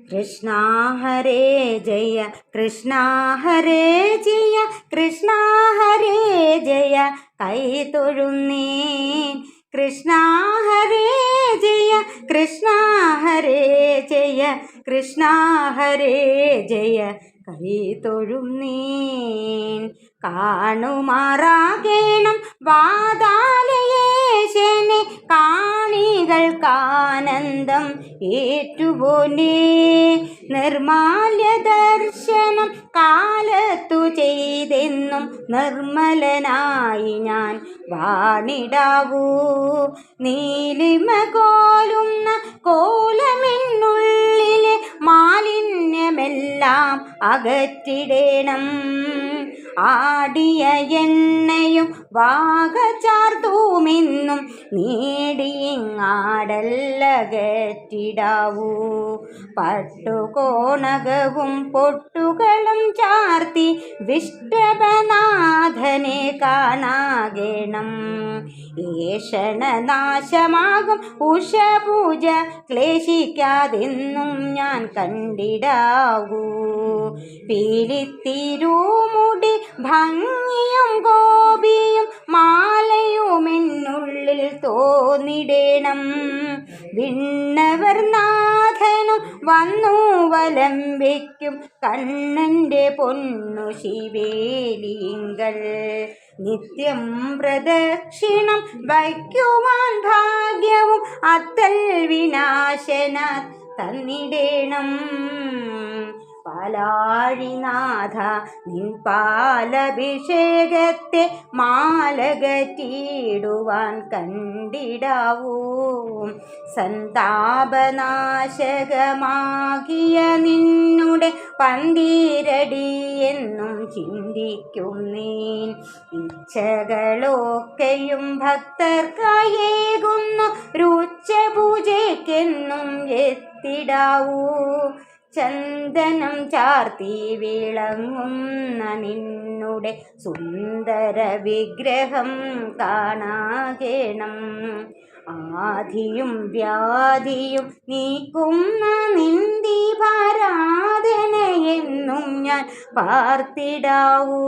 കൃഷ്ണ ഹരേ ജയ കൃഷ്ണ ഹരേ ജയ കൃഷ്ണ ഹരേ ജയ കൈ തൊഴുന്നേൻ കൃഷ്ണ ഹരേ ജയ കൃഷ്ണ ഹരേ ജയ കൃഷ്ണ ഹരേ ജയ കൈ തൊഴുന്നേൻ കാണുമാറാകേണം വാതാലയേശനെ കാണികൾക്കാനന്ദം ഏറ്റുപോലെ നിർമാല്യ ദർശനം കാലത്തു ചെയ്തെന്നും നിർമ്മലനായി ഞാൻ വാണിടാവൂ നീലിമ കോലുന്ന കോലമെന്നുള്ളിലെ മാലിന്യമെല്ലാം അകറ്റിടേണം ആടിയ എണ്ണയും വാകചാർത്തുമെന്നും നേടിയിങ്ങാടല്ലകറ്റിടാവൂ പട്ടുകോണകവും പൊട്ടുകളും ചാർത്തി വിഷ്ടപനാഥനെ കാണാകണം ഏഷണനാശമാകും ഉഷപൂജ ക്ലേശിക്കാതെന്നും ഞാൻ കണ്ടിടാവൂ പീലിത്തിരുമുടി ഭംഗിയും ഗോപിയും മാലയുമെന്നുള്ളിൽ തോന്നിടേണം വിണ്ണവർ നാഥനും വന്നു വലം വയ്ക്കും കണ്ണൻ്റെ പൊന്നു ശിവേലിങ്കൽ നിത്യം പ്രദക്ഷിണം വയ്ക്കുവാൻ ഭാഗ്യവും അത്തൽ വിനാശന തന്നിടേണം പാലാഴിനാഥ നിൻ പാലഭിഷേകത്തെ മാലകറ്റിടുവാൻ കണ്ടിടാവൂ സന്താപനാശകമാകിയ നിന്നുടെ പന്തീരടി എന്നും ചിന്തിക്കും നീൻ ഇച്ഛകളൊക്കെയും ഭക്തർക്കായേകുന്നു രുച്ചപൂജയ്ക്കെന്നും എത്തിടാവൂ ചന്ദനം ചാർത്തി വിളങ്ങുന്ന നിന്നുടെ സുന്ദര വിഗ്രഹം കാണാകണം ആധിയും വ്യാധിയും നീക്കുന്ന നിന്ദിപാരാധനയെന്നും ഞാൻ പാർത്തിടാവൂ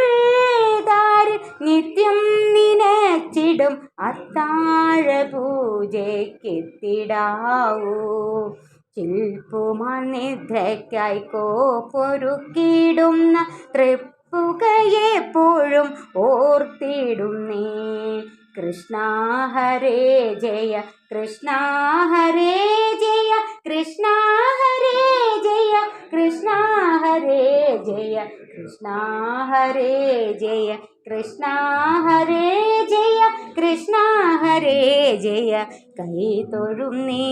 സത്തമരുൾദാര് നിത്യം നിനച്ചിടും അത്താഴ പൂജയ്ക്കെത്തിടാവൂ ചിൽപ്പുമണിദ്രയ്ക്കായി കോപ്പൊരുക്കിടുന്ന തൃപ്പുകയെപ്പോഴും ഓർത്തിടുന്നേ കൃഷ്ണ ഹരേ ജയ കൃഷ്ണ ഹരേ ജയ കൃഷ്ണ ഹരേ ജയ കൃഷ്ണ ഹരേ ജയ കൃഷ്ണ ഹരേ ജയ കൃഷ്ണ ഹരേ ജയ കൃഷ്ണ ഹരേ ജയ കൈ തൊഴുന്നേ